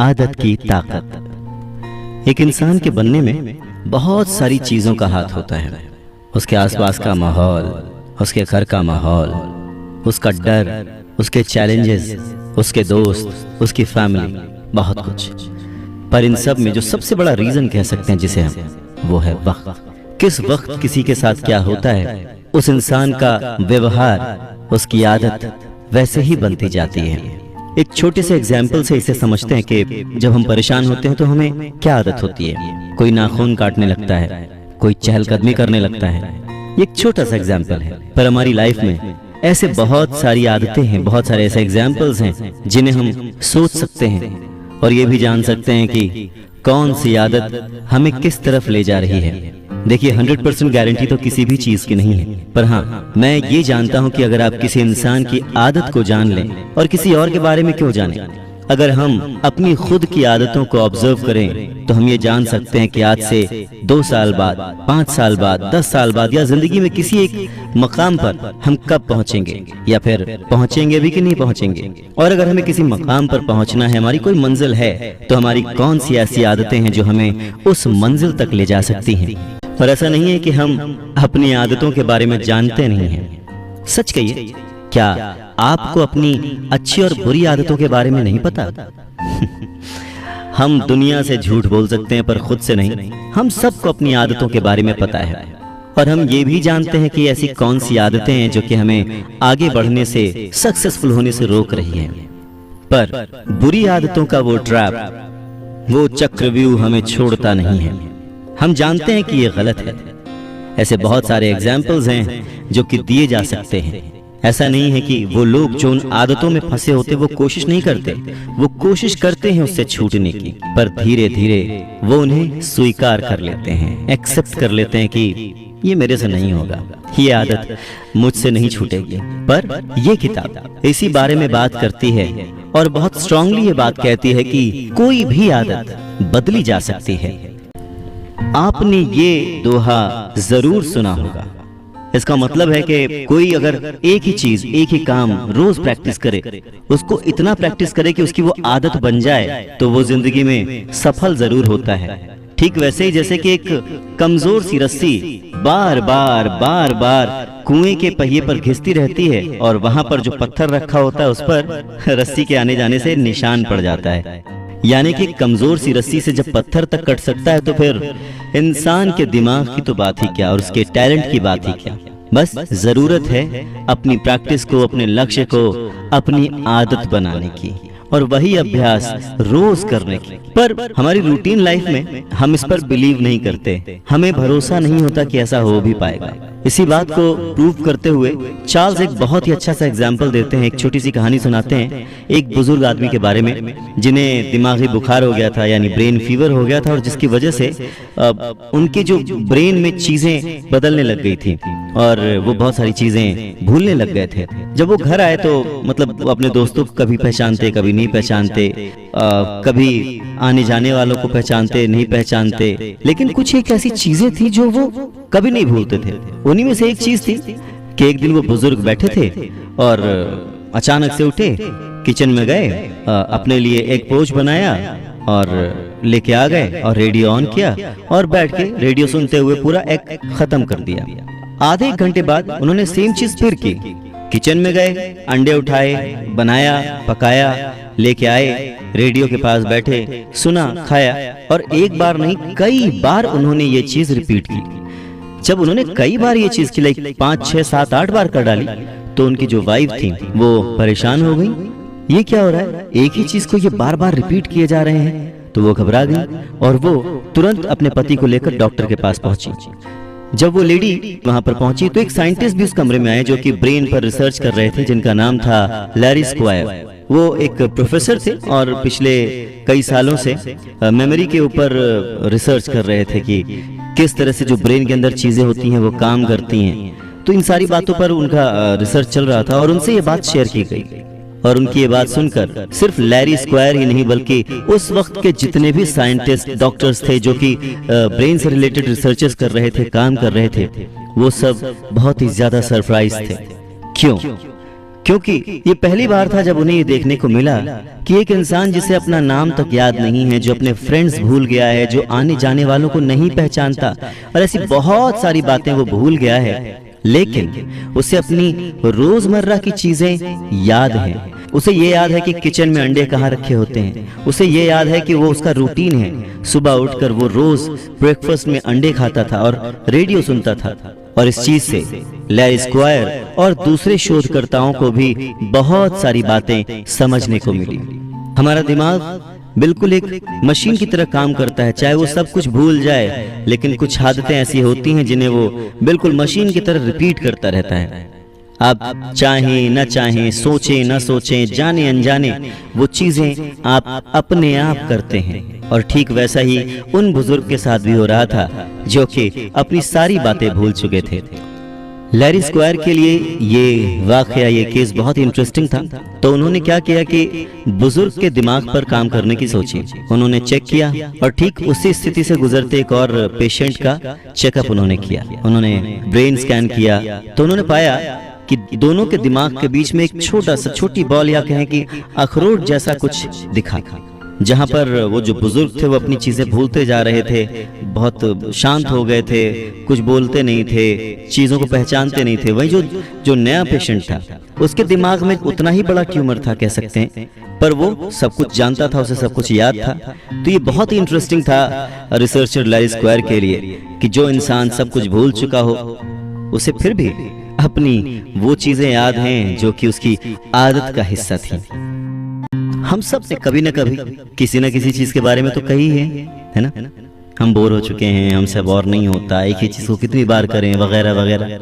आदत की ताकत। एक इंसान के बनने में बहुत सारी चीज़ों का हाथ होता है। उसके आसपास का माहौल, उसके घर का माहौल, उसका डर, उसके चैलेंजेस, उसके दोस्त, उसकी फैमिली, बहुत कुछ। पर इन सब में जो सबसे बड़ा रीज़न कह सकते हैं जिसे हम, वो है वक्त। किस वक्त किसी के साथ क्या होता है, उस इंसान का व्यवहार, उसकी आदत वैसे ही बनती जाती है। एक छोटे से एग्जाम्पल से इसे समझते हैं कि जब हम परेशान होते हैं तो हमें क्या आदत होती है। कोई नाखून काटने लगता है, कोई चहलकदमी करने लगता है। ये एक छोटा सा एग्जाम्पल है, पर हमारी लाइफ में ऐसे बहुत सारी आदतें हैं, बहुत सारे ऐसे एग्जाम्पल्स हैं जिन्हें हम सोच सकते हैं और ये भी जान सकते हैं कि कौन सी आदत हमें किस तरफ ले जा रही है। देखिए, 100% गारंटी तो किसी भी चीज की नहीं है, पर हाँ, मैं ये जानता हूं कि अगर आप किसी इंसान की आदत को जान लें, और किसी और के बारे में क्यों जानें, अगर हम अपनी खुद की आदतों को ऑब्जर्व करें तो हम ये जान सकते हैं कि आज से 2 साल बाद, 5 साल बाद, 10 साल बाद या जिंदगी में किसी एक मकाम पर हम कब पहुंचेंगे, या फिर पहुंचेंगे भी कि नहीं पहुंचेंगे। और अगर हमें किसी मकाम पर पहुंचना है, हमारी कोई मंजिल है, तो हमारी कौन सी ऐसी आदतें हैं जो हमें उस मंजिल तक ले जा सकती हैं। और ऐसा नहीं है कि हम अपनी आदतों के बारे में जानते नहीं हैं। सच कहिए, क्या आपको अपनी अच्छी और बुरी आदतों के बारे में नहीं पता? हम दुनिया से झूठ बोल सकते हैं पर खुद से नहीं। हम सबको अपनी आदतों के बारे में पता है, और हम ये भी जानते हैं कि ऐसी कौन सी आदतें हैं जो कि हमें आगे बढ़ने से, सक्सेसफुल होने से रोक रही हैं। पर बुरी आदतों का वो ट्रैप, वो चक्रव्यूह हमें छोड़ता नहीं है। हम जानते हैं कि ये गलत है। ऐसे बहुत सारे एग्जाम्पल्स हैं जो कि दिए जा सकते हैं। ऐसा नहीं है कि वो लोग जो उन आदतों में फंसे होते वो कोशिश नहीं करते, वो कोशिश करते हैं उससे छूटने की, पर धीरे धीरे वो उन्हें स्वीकार कर लेते हैं, एक्सेप्ट कर लेते हैं कि ये मेरे से नहीं होगा, ये आदत मुझसे नहीं छूटेगी। पर ये किताब इसी बारे में बात करती है और बहुत स्ट्रांगली ये बात कहती है कि कोई भी आदत बदली जा सकती है। आपने ये दोहा जरूर सुना होगा। इसका मतलब है कि कोई अगर एक ही चीज, एक ही काम रोज प्रैक्टिस करे, उसको इतना प्रैक्टिस करे कि उसकी वो आदत बन जाए, तो वो जिंदगी में सफल जरूर होता है। ठीक वैसे ही जैसे कि एक कमजोर सी रस्सी बार बार कुएं के पहिए पर घिसती रहती है, और वहां पर जो पत्थर रखा होता है उस पर रस्सी के आने जाने से निशान पड़ जाता है। यानी कि कमजोर सी रस्सी से जब पत्थर तक कट सकता है, तो फिर इंसान के दिमाग की तो बात ही क्या, और उसके टैलेंट की बात ही क्या। बस जरूरत है अपनी प्रैक्टिस को, अपने लक्ष्य को अपनी आदत बनाने की, और वही अभ्यास रोज करने की। पर हमारी रूटीन लाइफ में हम इस पर बिलीव नहीं करते, हमें भरोसा नहीं होता कि ऐसा हो भी पाएगा। इसी बात को प्रूव करते हुए चार्ल्स एक बहुत ही अच्छा सा एग्जाम्पल देते हैं। एक छोटी सी कहानी सुनाते हैं एक बुजुर्ग आदमी के बारे में जिन्हें दिमागी बुखार हो गया था, यानी ब्रेन फीवर हो गया था, और जिसकी वजह से उनके जो ब्रेन में चीजें बदलने लग गई थी और वो बहुत सारी चीजें भूलने लग गए थे। जब वो घर आए तो मतलब अपने दोस्तों को कभी पहचानते, कभी नहीं पहचानते, कभी आने जाने वालों को पहचानते, नहीं पहचानते, लेकिन कुछ एक ऐसी चीजें थी जो वो कभी नहीं भूलते थे। उन्हीं में से एक चीज थी कि एक दिन वो बुजुर्ग बैठे थे और अचानक से उठे, किचन में गए, अपने लिए एक पोच बनाया और लेके आ गए, और रेडियो ऑन किया और बैठ के रेडियो सुनते हुए पूरा एक खत्म कर दिया। आधे एक घंटे बाद उन्होंने सेम चीज फिर की, किचन में गए, अंडे उठाए, बनाया, पकाया, लेके आए, रेडियो के पास बैठे, सुना, खाया, और एक बार नहीं कई बार उन्होंने ये चीज रिपीट की। जब उन्होंने कई बार ये चीज की, लाइक 5, 6, 7, 8 बार कर डाली, तो उनकी जो वाइफ थी वो परेशान हो गई। ये क्या हो रहा है, एक ही चीज को ये बार बार रिपीट किए जा रहे हैं। तो वो घबरा गई और वो तुरंत अपने पति को लेकर डॉक्टर के पास पहुंची। जब वो लेडी वहां पर पहुंची तो एक साइंटिस्ट भी उस कमरे में आए जो कि ब्रेन पर रिसर्च कर रहे थे, जिनका नाम था लैरी स्क्वायर। वो एक प्रोफेसर थे और पिछले कई सालों से मेमोरी के ऊपर रिसर्च कर रहे थे कि किस तरह से जो ब्रेन के अंदर चीजें होती हैं वो काम करती हैं। तो इन सारी बातों पर उनका रिसर्च चल रहा था और उनसे ये बात शेयर की गई। और उनकी ये बात सुनकर सिर्फ लैरी स्क्वायर ही नहीं बल्कि उस वक्त के जितने भी साइंटिस्ट, डॉक्टर्स थे जो कि ब्रेन से रिलेटेड रिसर्चेस कर रहे थे, काम कर रहे थे, वो सब बहुत ही ज्यादा सरप्राइज थे। क्यों? क्योंकि ये पहली बार था जब उन्हें ये देखने को मिला कि एक इंसान जिसे अपना नाम तक याद नहीं है, जो अपने फ्रेंड्स भूल गया है, जो आने जाने वालों को नहीं पहचानता और ऐसी बहुत सारी बातें वो भूल गया है, लेकिन उसे अपनी रोजमर्रा की चीजें याद हैं। उसे ये याद है कि किचन में अंडे कहाँ रखे होते हैं, उसे ये याद है कि वो उसका रूटीन है, सुबह उठकर वो रोज ब्रेकफास्ट में अंडे खाता था और रेडियो सुनता था। और इस चीज से लैरी स्क्वायर और दूसरे शोधकर्ताओं को भी बहुत सारी बातें समझने को मिली। हमारा दिमाग बिल्कुल एक मशीन की तरह काम करता है, चाहे वो सब कुछ भूल जाए, लेकिन कुछ आदतें ऐसी होती हैं जिन्हें वो बिल्कुल मशीन की तरह रिपीट करता रहता है। आप चाहें न चाहें, सोचें न सोचें, जाने अनजाने वो चीजें आप अपने आप करते हैं। और ठीक वैसा ही उन बुजुर्ग के साथ भी हो रहा था जो कि अपनी सारी बातें भूल चुके थे। लैरी स्क्वायर के लिए ये वाकया, ये केस बहुत इंटरेस्टिंग था। तो उन्होंने क्या किया कि बुजुर्ग के दिमाग पर काम करने की सोची। उन्होंने चेक किया और ठीक उसी स्थिति से गुजरते एक और पेशेंट का चेकअप उन्होंने किया। उन्होंने ब्रेन स्कैन किया तो उन्होंने पाया कि दोनों के दिमाग के बीच में एक छोटी बॉल या कहें कि अखरोट जैसा कुछ दिखा, जहां पर वो जो बुजुर्ग थे वो अपनी चीजें भूलते जा रहे थे, बहुत शांत हो गए थे, कुछ बोलते नहीं थे, चीजों को पहचानते नहीं थे। वही जो नया पेशेंट था उसके दिमाग में उतना ही बड़ा ट्यूमर था कह सकते हैं, पर वो सब कुछ जानता था, उसे सब कुछ याद था। तो ये बहुत ही इंटरेस्टिंग था रिसर्चर लैरी स्क्वायर के लिए कि जो इंसान सब कुछ भूल चुका हो उसे फिर भी अपनी वो चीजें याद हैं जो कि उसकी आदत का हिस्सा थी। हम सब ने कभी न कभी किसी न किसी चीज के बारे में तो कही है ना? हम बोर हो चुके हैं, हमसे अब और नहीं होता, एक ही चीज को कितनी बार करें, वगैरह वगैरह।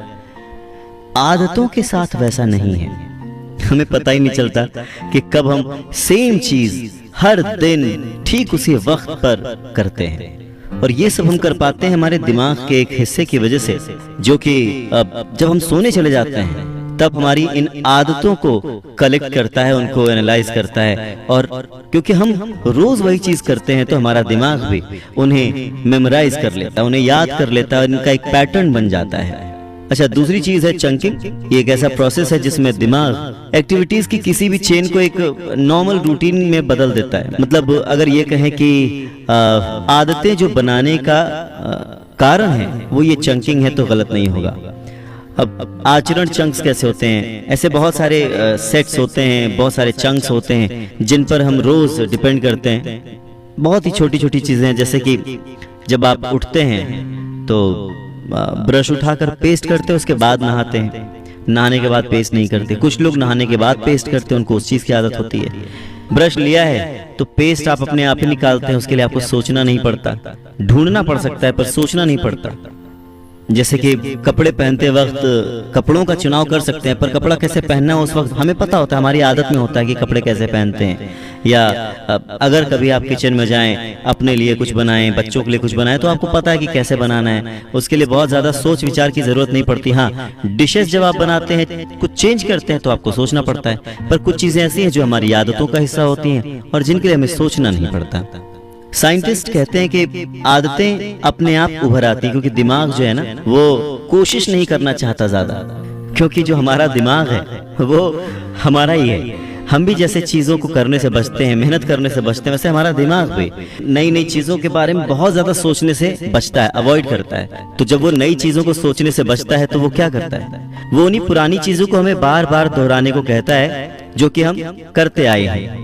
आदतों के साथ वैसा नहीं है। हमें पता ही नहीं चलता कि कब हम सेम चीज हर दिन ठीक उसी वक्त पर करते हैं। और ये सब हम कर पाते हैं हमारे दिमाग के एक हिस्से की वजह से, जो कि जब हम सोने चले जाते हैं तब हमारी इन आदतों को कलेक्ट करता है, उनको एनालाइज करता है। और क्योंकि हम रोज वही चीज करते हैं तो हमारा दिमाग भी उन्हें मेमोराइज कर लेता है, उन्हें याद कर लेता है, इनका एक पैटर्न बन जाता है। अच्छा, दूसरी चीज है चंकिंग। ये एक ऐसा प्रोसेस है जिसमें दिमाग एक्टिविटीज की किसी भी चेन को एक नॉर्मल रूटीन में बदल देता है। मतलब अगर ये कहें कि आदतें जो बनाने का कारण है वो ये चंकिंग है तो गलत नहीं होगा। अब आचरण चंक्स कैसे होते हैं? ऐसे बहुत सारे सेट्स होते हैं, बहुत सारे चंक्स होते हैं जिन पर हम रोज डिपेंड करते हैं। बहुत ही छोटी छोटी चीजें हैं, जैसे कि जब आप उठते हैं तो ब्रश उठाकर पेस्ट करते हैं, उसके बाद नहाते हैं। नहाने के बाद पेस्ट नहीं करते। कुछ लोग नहाने के बाद पेस्ट करते हैं, उनको उस चीज की आदत होती है। ब्रश लिया है तो पेस्ट आप अपने आप ही निकालते हैं, उसके लिए आपको सोचना नहीं पड़ता। ढूंढना पड़ सकता है पर सोचना नहीं पड़ता। जैसे कि कपड़े पहनते वक्त कपड़ों का चुनाव कर सकते हैं, पर कपड़ा कैसे पहनना है उस वक्त हमें पता होता है, हमारी आदत में होता है कि कपड़े कैसे पहनते हैं। या अगर कभी आप किचन में जाएं, अपने लिए कुछ बनाएं, बच्चों के लिए कुछ बनाएं, तो आपको पता है कि कैसे बनाना है, उसके लिए बहुत ज्यादा सोच विचार की जरूरत नहीं पड़ती। हाँ, डिशेस जब आप बनाते हैं, कुछ चेंज करते हैं तो आपको सोचना पड़ता है, पर कुछ चीजें ऐसी हैं जो हमारी आदतों का हिस्सा होती हैं और जिनके लिए हमें सोचना नहीं पड़ता। साइंटिस्ट कहते हैं कि आदतें अपने आप उभर आती हैं, क्योंकि दिमाग जो है ना वो कोशिश नहीं करना चाहता ज्यादा, क्योंकि जो हमारा दिमाग है वो हमारा ही है। हम भी जैसे चीजों को करने से बचते हैं, मेहनत करने से बचते हैं, वैसे हमारा दिमाग भी नई नई चीजों के बारे में बहुत ज्यादा सोचने से बचता है, अवॉइड करता है। तो जब वो नई चीजों को सोचने से बचता है तो वो क्या करता है? वो उन्हीं पुरानी चीजों को हमें बार बार दोहराने को कहता है जो कि हम करते आए हैं,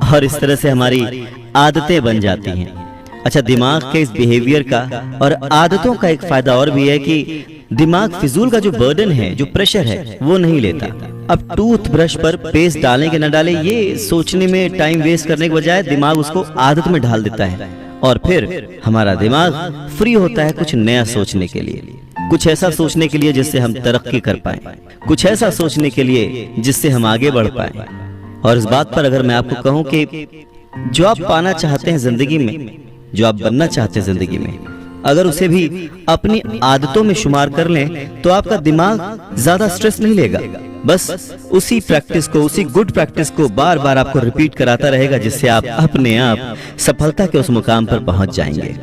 और इस तरह से हमारी आदतें बन जाती हैं। अच्छा, दिमाग के इस बिहेवियर का और आदतों का एक फायदा और भी है कि दिमाग फिजूल का जो बर्डन है, जो प्रेशर है, वो नहीं लेता। अब टूथब्रश पर पेस्ट डालें कि न डालें, ये सोचने में टाइम वेस्ट करने के बजाय दिमाग उसको आदत में ढाल देता है, और फिर हमारा दिमाग फ्री होता है कुछ नया सोचने के लिए, कुछ ऐसा सोचने के लिए जिससे हम तरक्की कर पाए, कुछ ऐसा सोचने के लिए जिससे हम आगे बढ़ पाए। और इस बात पर अगर मैं आपको कहूं कि जो आप पाना चाहते हैं जिंदगी में, जो आप बनना चाहते हैं जिंदगी में, अगर उसे भी अपनी आदतों में शुमार कर लें तो आपका दिमाग ज्यादा स्ट्रेस नहीं लेगा। बस उसी प्रैक्टिस को, उसी गुड प्रैक्टिस को बार बार आपको रिपीट कराता रहेगा, जिससे आप अपने आप सफलता के उस मुकाम पर पहुंच जाएंगे।